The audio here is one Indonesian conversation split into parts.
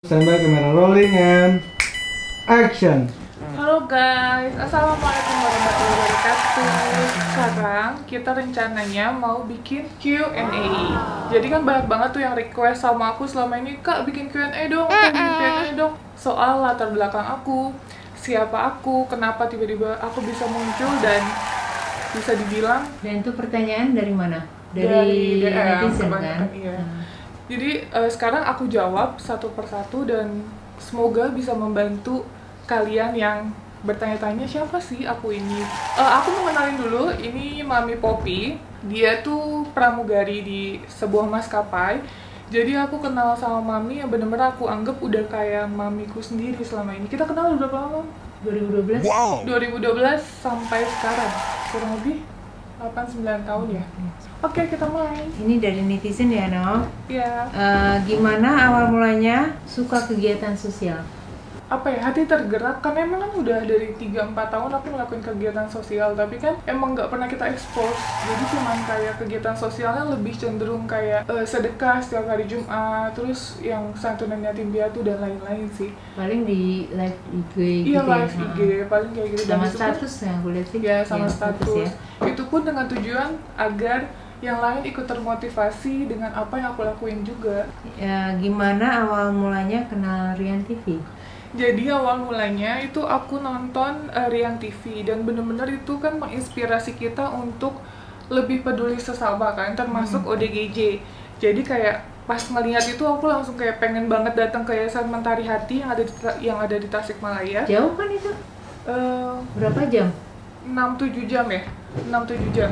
Standby, kamera rolling and action. Halo guys, assalamualaikum warahmatullahi wabarakatuh. Sekarang kita rencananya mau bikin Q&A. Jadi kan banyak banget tuh yang request sama aku selama ini, Kak bikin Q&A dong, Kak bikin Q&A dong. Soal latar belakang aku, siapa aku, kenapa tiba-tiba aku bisa muncul dan bisa dibilang. Dan itu pertanyaan dari mana? Dari DM, netizen kan? Iya. Jadi sekarang aku jawab satu persatu dan semoga bisa membantu kalian yang bertanya-tanya siapa sih aku ini. Aku mau kenalin dulu, ini Mami Poppy. Dia tuh pramugari di sebuah maskapai. Jadi aku kenal sama Mami yang bener-bener aku anggap udah kayak mamiku sendiri selama ini. Kita kenal udah berapa lama? 2012? Wow. 2012 sampai sekarang, kurang lebih 8-9 tahun ya. Oke, kita mulai. Ini dari netizen ya, No? Ya. Gimana awal mulanya suka kegiatan sosial? Apa ya, hati tergerak kan emang kan udah dari 3-4 tahun aku ngelakuin kegiatan sosial, tapi kan emang nggak pernah kita expose, jadi cuman kayak kegiatan sosialnya lebih cenderung kayak sedekah setiap hari Jumat, terus yang santunan yatim piatu dan lain-lain sih. Paling di live IG Iya, gitu live ya? IG paling kayak gitu. Dan Sama itu pun- status yang aku lihat sih? ya sama Ya, status ya. itu pun dengan tujuan agar yang lain ikut termotivasi dengan apa yang aku lakuin juga. Gimana awal mulanya kenal Rian TV? Jadi awal mulanya itu aku nonton Rian TV dan bener-bener itu kan menginspirasi kita untuk lebih peduli sesama kan, termasuk ODGJ. Jadi kayak pas ngelihat itu aku langsung kayak pengen banget datang ke Yayasan Mentari Hati yang ada di Tasikmalaya. Jauh kan itu? Berapa jam? 6-7 jam ya, 6-7 jam.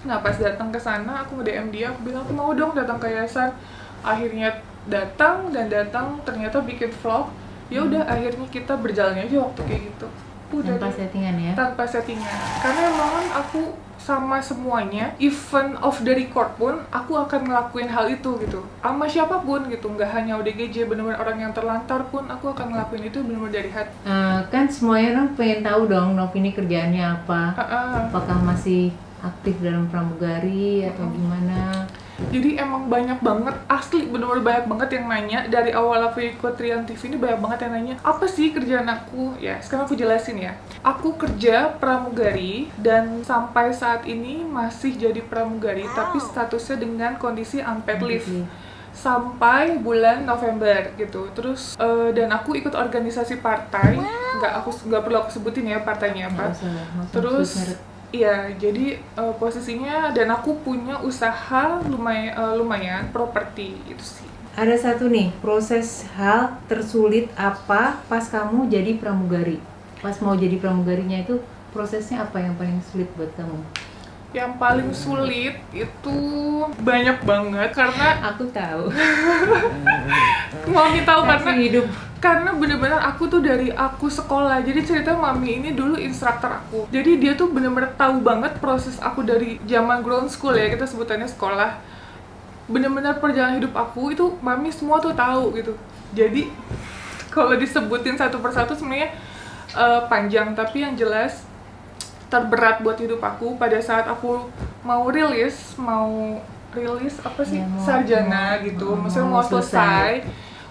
Nah pas datang ke sana aku nge-DM dia, aku bilang aku mau dong datang ke yayasan. Akhirnya datang ternyata bikin vlog. Ya udah akhirnya kita berjalan aja waktu kayak gitu. Udah Tanpa deh. settingan ya? Tanpa settingan. Karena emang kan aku sama semuanya, even off the record pun aku akan ngelakuin hal itu gitu. Sama siapapun gitu, nggak hanya ODGJ, bener-bener orang yang terlantar pun aku akan ngelakuin itu bener-bener dari hati. Kan semuanya orang pengen tahu dong Nov ini kerjaannya apa? Apakah masih aktif dalam pramugari atau gimana? Jadi emang banyak banget, asli bener-bener banyak banget yang nanya. Dari awal aku ikut Rian TV ini banyak banget yang nanya, apa sih kerjaan aku? Ya, sekarang aku jelasin ya. Aku kerja pramugari dan sampai saat ini masih jadi pramugari, tapi statusnya dengan kondisi unpaid leave sampai bulan November gitu. Terus dan aku ikut organisasi partai, nggak perlu aku sebutin ya partainya apa. Terus iya, jadi posisinya dan aku punya usaha lumayan properti itu sih. Ada satu nih, proses hal tersulit apa pas kamu jadi pramugari? Pas mau jadi pramugarinya itu prosesnya apa yang paling sulit buat kamu? Yang paling sulit itu banyak banget karena Aku tahu. mau kita tahu karena hidup. karena bener-bener aku tuh dari aku sekolah. Jadi cerita Mami ini dulu instruktur aku. Jadi dia tuh bener-bener tahu banget proses aku dari zaman ground school ya, kita sebutannya sekolah. Bener-bener perjalanan hidup aku itu Mami semua tuh tahu gitu. Jadi kalau disebutin satu persatu sebenarnya panjang, tapi yang jelas terberat buat hidup aku pada saat aku mau rilis apa sih, Ya, sarjana gitu, maksudnya mau selesai.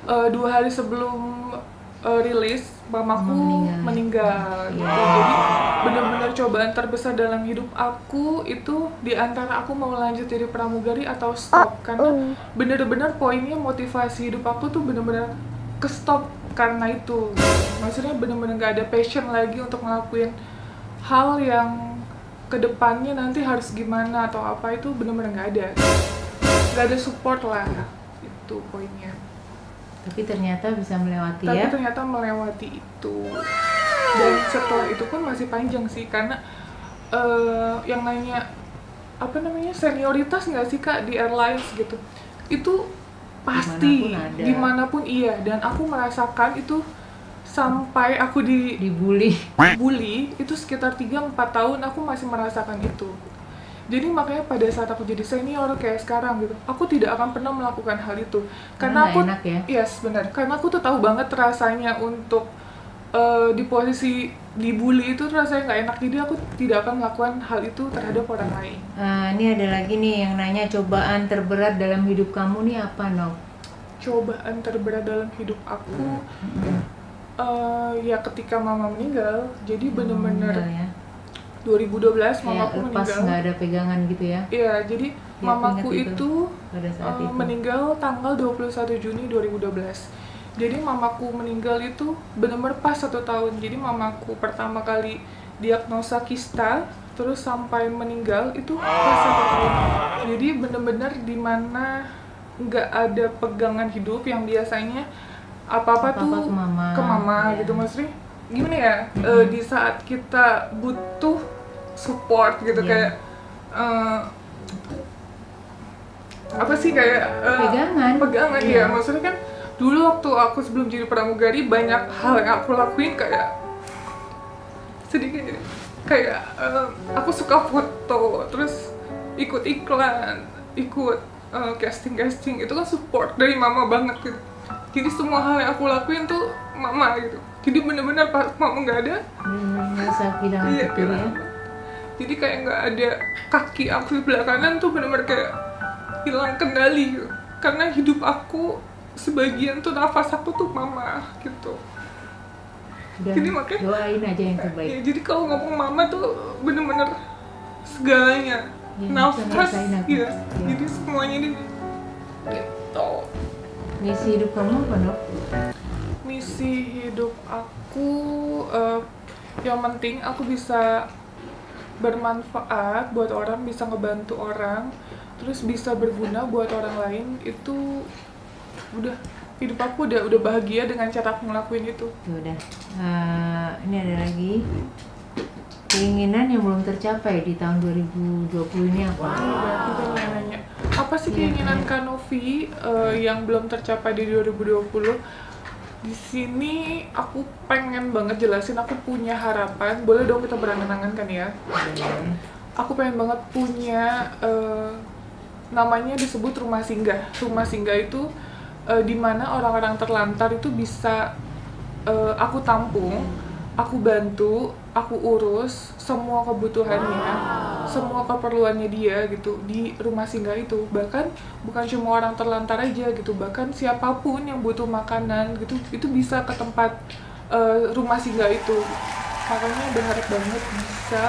2 hari sebelum rilis mamaku meninggal gitu. Jadi benar-benar cobaan terbesar dalam hidup aku itu di antara aku mau lanjut jadi pramugari atau stop, karena bener-bener poinnya motivasi hidup aku tuh bener-bener ke stop karena itu. Maksudnya bener-bener gak ada passion lagi untuk ngelakuin hal yang kedepannya nanti harus gimana atau apa, itu bener-bener gak ada support lah, itu poinnya. Tapi ternyata bisa melewati Tapi ya? ternyata melewati itu. Dan setelah itu pun masih panjang sih, karena yang nanya apa namanya, senioritas nggak sih Kak di airlines gitu, itu pasti dimanapun iya. Dan aku merasakan itu sampai aku Dibully. bully itu sekitar 3-4 tahun aku masih merasakan itu. Jadi makanya pada saat aku jadi senior kayak sekarang gitu, aku tidak akan pernah melakukan hal itu. Karena aku, enak ya? yes benar, karena aku tuh tahu banget rasanya untuk di posisi dibully itu rasanya nggak enak. Jadi aku tidak akan melakukan hal itu terhadap orang lain. Ini ada lagi nih yang nanya, cobaan terberat dalam hidup kamu nih apa, Nov? cobaan terberat dalam hidup aku ya ketika mama meninggal. Jadi bener-bener ya. 2012 Kayak mamaku lepas meninggal. nggak ada pegangan gitu ya. Iya, jadi Ya, mamaku ingat itu pada saat itu. meninggal tanggal 21 Juni 2012. Jadi mamaku meninggal itu benar-benar pas 1 tahun. Jadi mamaku pertama kali diagnosa kista, terus sampai meninggal itu pas 1 tahun. Jadi benar-benar dimana nggak ada pegangan hidup yang biasanya apa-apa tuh ke mama, gitu, ya. maksudnya gimana ya, di saat kita butuh support gitu, Iya. kayak apa sih, kayak pegangan Iya. ya. Maksudnya kan dulu waktu aku sebelum jadi pramugari banyak hal yang aku lakuin kayak sedikit kayak aku suka foto, terus ikut iklan, ikut casting itu kan support dari mama banget gitu. Jadi semua hal yang aku lakuin tuh mama gitu. Jadi bener-bener pas mama nggak ada, Merasa kehilangan iya, betul ya. jadi kayak nggak ada kaki aku di sebelah kanan tuh, bener-bener kayak hilang kendali gitu. Karena hidup aku sebagian tuh nafas aku tuh mama gitu. Dan Jadi makanya doain aja yang ya, terbaik. jadi kalau ngomong mama tuh bener-bener segalanya, Ya, nafas, bisa ngerasain aku. ya. Ya. Jadi semuanya ini gitu. Misi hidup kamu apa, Dok? Misi hidup aku yang penting aku bisa bermanfaat buat orang, bisa ngebantu orang, terus bisa berguna buat orang lain. Itu udah hidup aku udah bahagia dengan cara aku ngelakuin itu. Ya udah. Ini ada lagi keinginan yang belum tercapai di tahun 2020 ini apa? Berarti kan nanya apa sih keinginan Kak Novi yang belum tercapai di 2020? Di sini aku pengen banget jelasin, aku punya harapan. Boleh dong kita berangan-angan kan ya? Aku pengen banget punya namanya disebut rumah singgah. Rumah singgah itu di mana orang-orang terlantar itu bisa aku tampung, aku bantu, aku urus semua kebutuhannya, semua keperluannya dia gitu di rumah singgah itu. Bahkan bukan cuma orang terlantar aja gitu, bahkan siapapun yang butuh makanan gitu itu bisa ke tempat rumah singgah itu. Makanya berharap banget bisa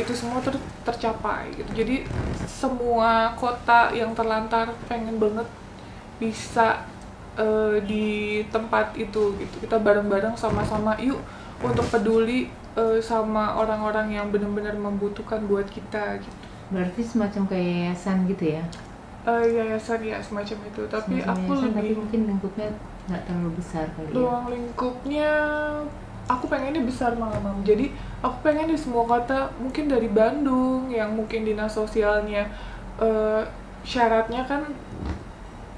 itu semua tercapai gitu. Jadi semua kota yang terlantar pengen banget bisa di tempat itu gitu. Kita bareng-bareng sama-sama yuk untuk peduli sama orang-orang yang benar-benar membutuhkan buat kita gitu. Berarti semacam kayak yayasan gitu ya? Yayasan ya semacam itu. Tapi Semacam aku yayasan, lebih tapi mungkin lingkupnya nggak terlalu besar kali ya? ruang lingkupnya aku pengennya besar malah, Mam. Jadi aku pengen di semua kota, mungkin dari Bandung yang mungkin dinas sosialnya syaratnya kan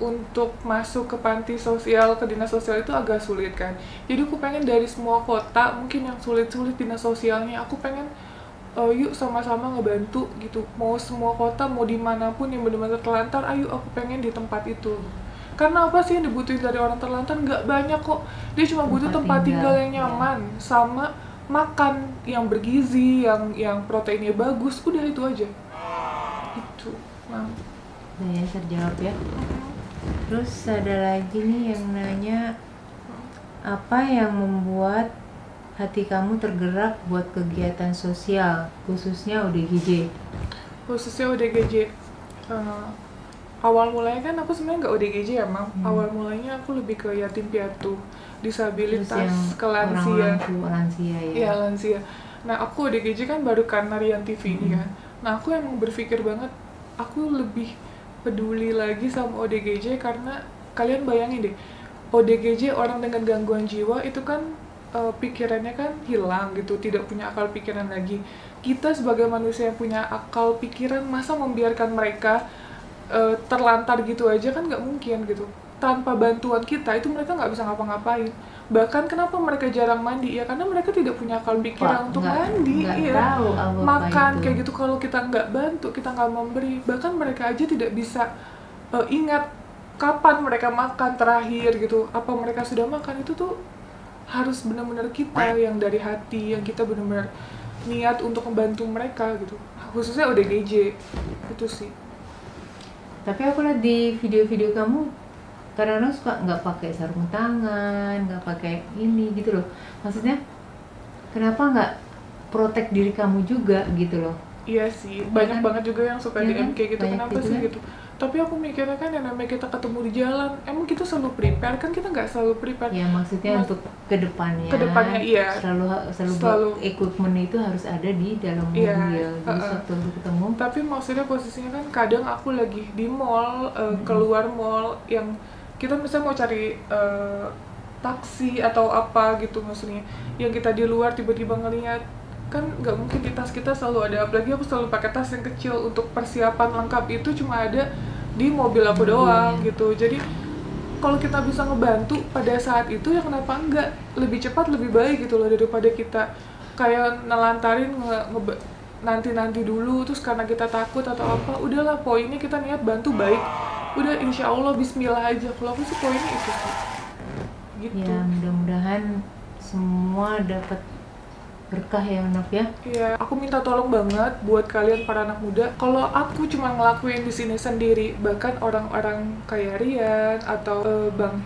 untuk masuk ke panti sosial, ke dinas sosial itu agak sulit kan. Jadi aku pengen dari semua kota, mungkin yang sulit-sulit dinas sosialnya, aku pengen yuk sama-sama ngebantu gitu. Mau semua kota, mau dimanapun yang benar-benar terlantar, ayo aku pengen di tempat itu. Karena apa sih yang dibutuhin dari orang terlantar? Nggak banyak kok. Dia cuma butuh tempat tinggal yang nyaman, sama makan yang bergizi, yang proteinnya bagus, udah itu aja. Itu, Mam. Udah ya, terjawab ya. Terus ada lagi nih yang nanya, apa yang membuat hati kamu tergerak buat kegiatan sosial, khususnya ODGJ? Khususnya ODGJ, awal mulanya kan aku sebenarnya nggak ODGJ ya, Mam. Awal mulanya aku lebih ke yatim piatu, disabilitas, Terus yang ke lansia. orang-orang tua lansia ya? Iya, lansia. Nah, aku ODGJ kan baru karena Rian TV ini kan. Nah, aku emang berpikir banget, aku lebih peduli lagi sama ODGJ karena kalian bayangin deh, ODGJ orang dengan gangguan jiwa itu kan pikirannya kan hilang gitu, tidak punya akal pikiran lagi. Kita sebagai manusia yang punya akal pikiran, masa membiarkan mereka terlantar gitu aja kan nggak mungkin gitu. Tanpa bantuan kita itu mereka nggak bisa ngapa-ngapain. Bahkan kenapa mereka jarang mandi ya, karena mereka tidak punya akal pikiran untuk mandi, tahu makan kayak gitu. Kalau kita nggak bantu, kita nggak memberi, bahkan mereka aja tidak bisa ingat kapan mereka makan terakhir gitu, apa mereka sudah makan. Itu tuh harus benar-benar kita yang dari hati, yang kita benar-benar niat untuk membantu mereka gitu, khususnya ODGJ itu sih. Tapi aku lihat di video-video kamu kadang-kadang suka nggak pakai sarung tangan, nggak pakai ini gitu loh. Maksudnya kenapa nggak protek diri kamu juga gitu loh? Iya sih, banyak kan? banget juga yang suka Iya DM kan? kayak gitu. Banyak Kenapa gitu sih kan? gitu? Tapi aku mikirnya kan yang namanya kita ketemu di jalan, emang kita selalu prepare kan? Kita nggak selalu prepare. Ya maksudnya untuk kedepannya. Kedepannya, iya. Selalu equipment itu harus ada di dalam mobil. Iya, Jadi waktu ketemu. Tapi maksudnya posisinya kan kadang aku lagi di mall, keluar mall yang kita misalnya mau cari taksi atau apa gitu, maksudnya yang kita di luar tiba-tiba ngelihat, kan nggak mungkin di tas kita selalu ada, apalagi aku selalu pakai tas yang kecil. Untuk persiapan lengkap itu cuma ada di mobil aku doang gitu. Jadi kalau kita bisa ngebantu pada saat itu, ya kenapa enggak? Lebih cepat lebih baik gitu loh, daripada kita kayak nelantarin nanti dulu terus karena kita takut atau apa. Udahlah, poinnya kita niat bantu baik, udah insya Allah bismillah aja. Kalau aku sih poinnya itu sih gitu. Ya mudah-mudahan semua dapat berkah ya Nov ya. Iya, aku minta tolong banget buat kalian para anak muda. Kalau aku cuma ngelakuin di sini sendiri, bahkan orang-orang kayak Rian atau Bang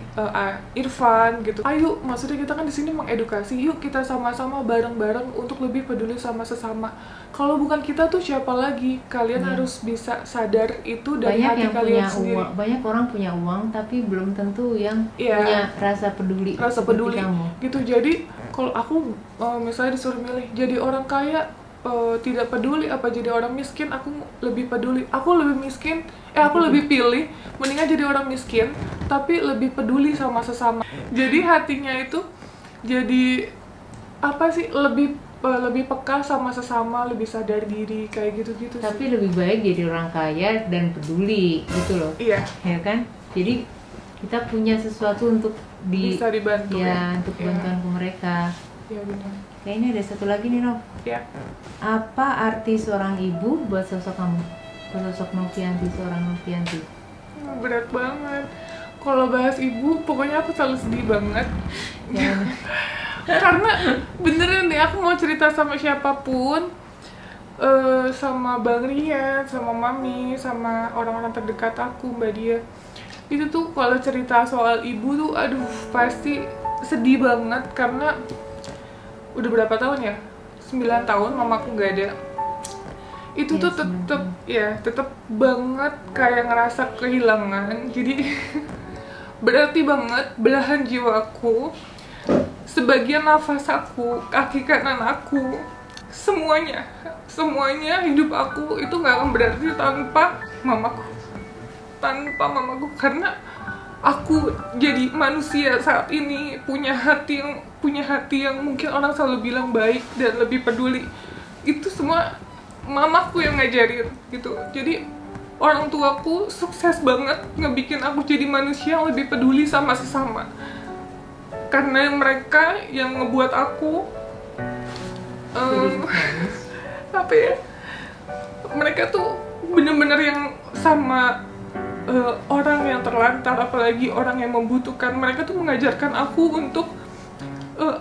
Irfan gitu. Ayo, maksudnya kita kan di sini mengedukasi. Yuk kita sama-sama bareng-bareng untuk lebih peduli sama sesama. Kalau bukan kita tuh siapa lagi? Kalian harus bisa sadar itu dari Banyak hati yang kalian punya sendiri. uang, banyak orang punya uang tapi belum tentu yang punya rasa peduli. Rasa seperti peduli kamu. gitu. Jadi kalau aku misalnya disuruh milih jadi orang kaya, tidak peduli apa jadi orang miskin, aku lebih peduli. Aku lebih miskin, aku lebih pilih mendingan jadi orang miskin tapi lebih peduli sama sesama. Jadi hatinya itu jadi apa sih, lebih peka sama sesama, lebih sadar diri kayak gitu-gitu. Tapi lebih baik jadi orang kaya dan peduli gitu loh. Iya. Ya kan? Jadi kita punya sesuatu untuk bisa dibantu untuk bantuan ke mereka. Iya benar. Kayaknya ada satu lagi nih Nov. Ya. Apa arti seorang ibu buat sosok kamu? Sosok Novianti, seorang Novianti. Berat banget. Kalau bahas ibu, pokoknya aku selalu sedih banget. Karena beneran deh, aku mau cerita sama siapapun, sama Bang Rian, sama Mami, sama orang-orang terdekat aku, Mbak Dia, itu tuh kalau cerita soal ibu tuh aduh pasti sedih banget. Karena udah berapa tahun ya? 9 tahun mamaku nggak ada. Itu tuh tetep banget kayak ngerasa kehilangan. Jadi berarti banget belahan jiwaku, sebagian nafas aku, kaki kanan aku, semuanya hidup aku itu nggak akan berarti tanpa mamaku. Karena aku jadi manusia saat ini punya hati yang mungkin orang selalu bilang baik dan lebih peduli. Itu semua mamaku yang ngajarin gitu. Jadi orang tuaku sukses banget ngebikin aku jadi manusia yang lebih peduli sama sesama. Karena mereka yang ngebuat aku apa ya? Mereka tuh bener-bener yang sama orang yang terlantar, apalagi orang yang membutuhkan. Mereka tuh mengajarkan aku untuk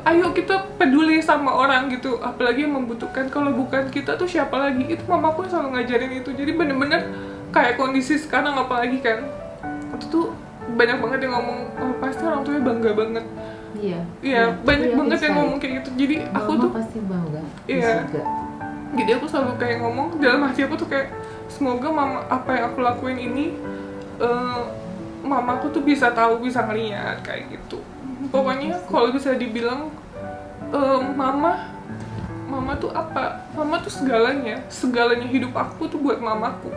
ayo kita peduli sama orang gitu, apalagi yang membutuhkan. Kalau bukan kita tuh siapa lagi? Itu mamaku yang selalu ngajarin itu. Jadi bener-bener kayak kondisi sekarang, apalagi kan itu tuh banyak banget yang ngomong, oh pasti orang tuanya bangga banget. Iya, banyak banget yang ngomong kayak gitu. Jadi aku tuh pasti bangga. Iya. Jadi aku selalu kayak ngomong dalam hati aku tuh kayak, semoga mama apa yang aku lakuin ini mamaku tuh bisa tahu, bisa ngeliat kayak gitu. Pokoknya kalau bisa dibilang mama tuh apa? Mama tuh segalanya hidup aku tuh buat mamaku.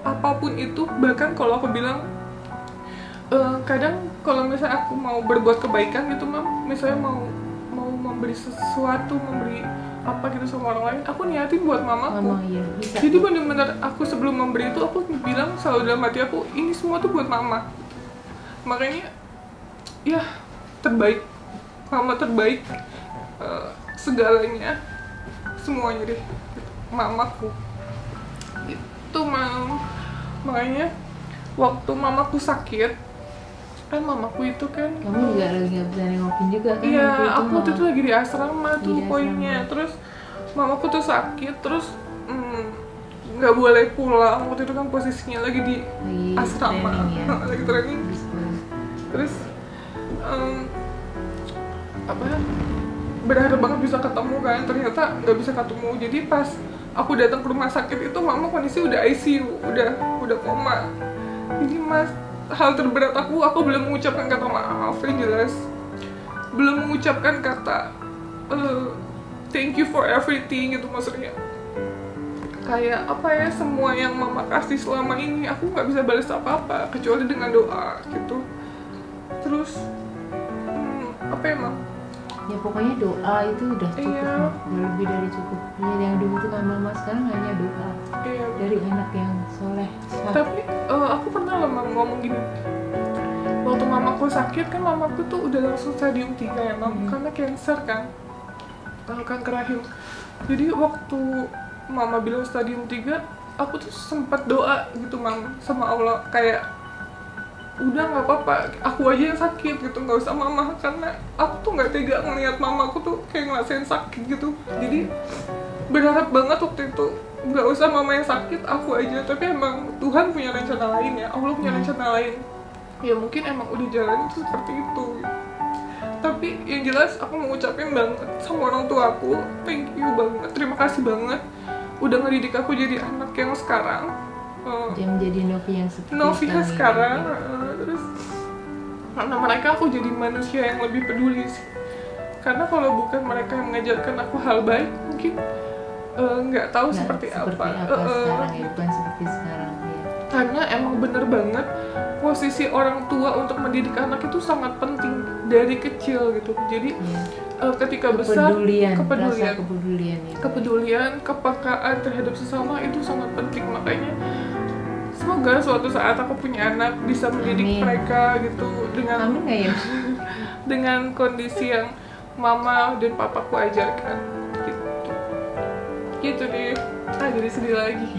Apapun itu, bahkan kalau aku bilang kadang kalau misalnya aku mau berbuat kebaikan gitu, misalnya mau memberi sesuatu, memberi apa gitu sama orang lain, aku niatin buat mamaku. Jadi bener-bener aku sebelum memberi itu aku bilang selalu dalam hati aku, ini semua tuh buat mama. Makanya ya terbaik, mama terbaik, segalanya, semuanya deh, mamaku. Itu makanya waktu mamaku sakit, kan mamaku itu kan, kamu juga lagi nggak bisa nengokin juga kan? Iya, aku waktu itu lagi di asrama tuh poinnya. Terus mamaku tuh sakit, terus nggak boleh pulang. Waktu itu kan posisinya lagi di asrama, training ya. lagi training. Terus berharap banget bisa ketemu kan, ternyata nggak bisa ketemu. Jadi pas aku datang ke rumah sakit itu mama kondisi udah ICU, udah koma. Jadi hal terberat aku belum mengucapkan kata maaf yang jelas, belum mengucapkan kata thank you for everything gitu. Maksudnya kayak semua yang mama kasih selama ini aku nggak bisa balas apa-apa kecuali dengan doa gitu. Terus ya pokoknya doa itu udah cukup, iya. udah lebih dari cukup. Ya, yang dibutuhkan mama sekarang hanya doa dari anak yang soleh. Tapi aku pernah loh ngomong gini, waktu mamaku sakit kan, mamaku tuh udah langsung stadium 3 ya mam, karena cancer kan, kanker rahim. Jadi waktu mama bilang stadium 3, aku tuh sempat doa gitu mam sama Allah, kayak udah nggak apa-apa, aku aja yang sakit gitu, nggak usah mama, karena aku tuh nggak tega ngelihat mama aku tuh kayak ngerasain sakit gitu. Jadi berharap banget waktu itu nggak usah mama yang sakit, aku aja. Tapi emang Tuhan punya rencana lain ya, Allah punya rencana lain ya, mungkin emang udah jalan itu seperti itu. Tapi yang jelas aku mau ucapin banget sama orang tua aku, thank you banget, terima kasih banget udah ngedidik aku jadi anak yang sekarang, dia menjadi Novi yang sekarang. Terus karena mereka aku jadi manusia yang lebih peduli sih, karena kalau bukan mereka yang mengajarkan aku hal baik, mungkin nggak tahu seperti apa sekarang ya, bukan seperti sekarang ya. Karena emang bener banget posisi orang tua untuk mendidik anak itu sangat penting dari kecil gitu. Jadi ketika besar kepedulian, kepekaan terhadap sesama itu sangat penting. Makanya semoga suatu saat aku punya anak bisa mendidik mereka gitu dengan kondisi yang mama dan papaku ajarkan gitu deh. Jadi sedih lagi.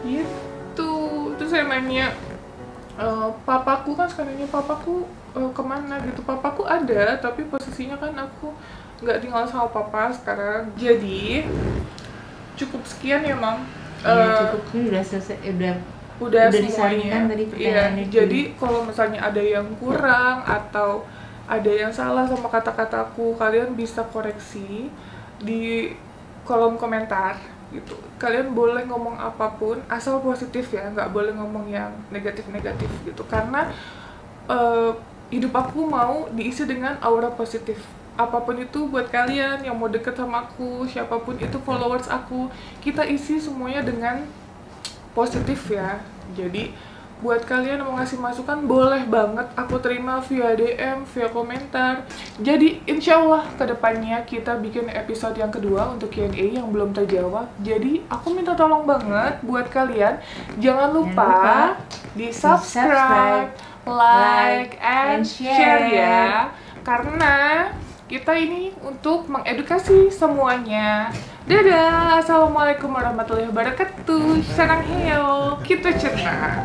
Gitu. Terus saya nanya, papaku kan sekarangnya kemana gitu. Papaku ada, tapi posisinya kan aku nggak tinggal sama papa sekarang. Jadi cukup sekian ya mam. Cukup, udah selesai, udah disaringkan tadi pertanyaannya. Jadi kalau misalnya ada yang kurang atau ada yang salah sama kata-kataku, kalian bisa koreksi di kolom komentar gitu. Kalian boleh ngomong apapun asal positif ya, nggak boleh ngomong yang negatif-negatif gitu, karena hidup aku mau diisi dengan aura positif. Apapun itu buat kalian yang mau deket sama aku, siapapun itu followers aku, kita isi semuanya dengan positif ya. Jadi buat kalian yang mau ngasih masukan boleh banget, aku terima via DM, via komentar. Jadi insya Allah kedepannya kita bikin episode yang kedua untuk Q&A yang belum terjawab. Jadi aku minta tolong banget buat kalian, jangan lupa di subscribe, like, and share ya, karena kita ini untuk mengedukasi semuanya. Dadah, assalamualaikum warahmatullahi wabarakatuh. Sarang heo, kita cerna.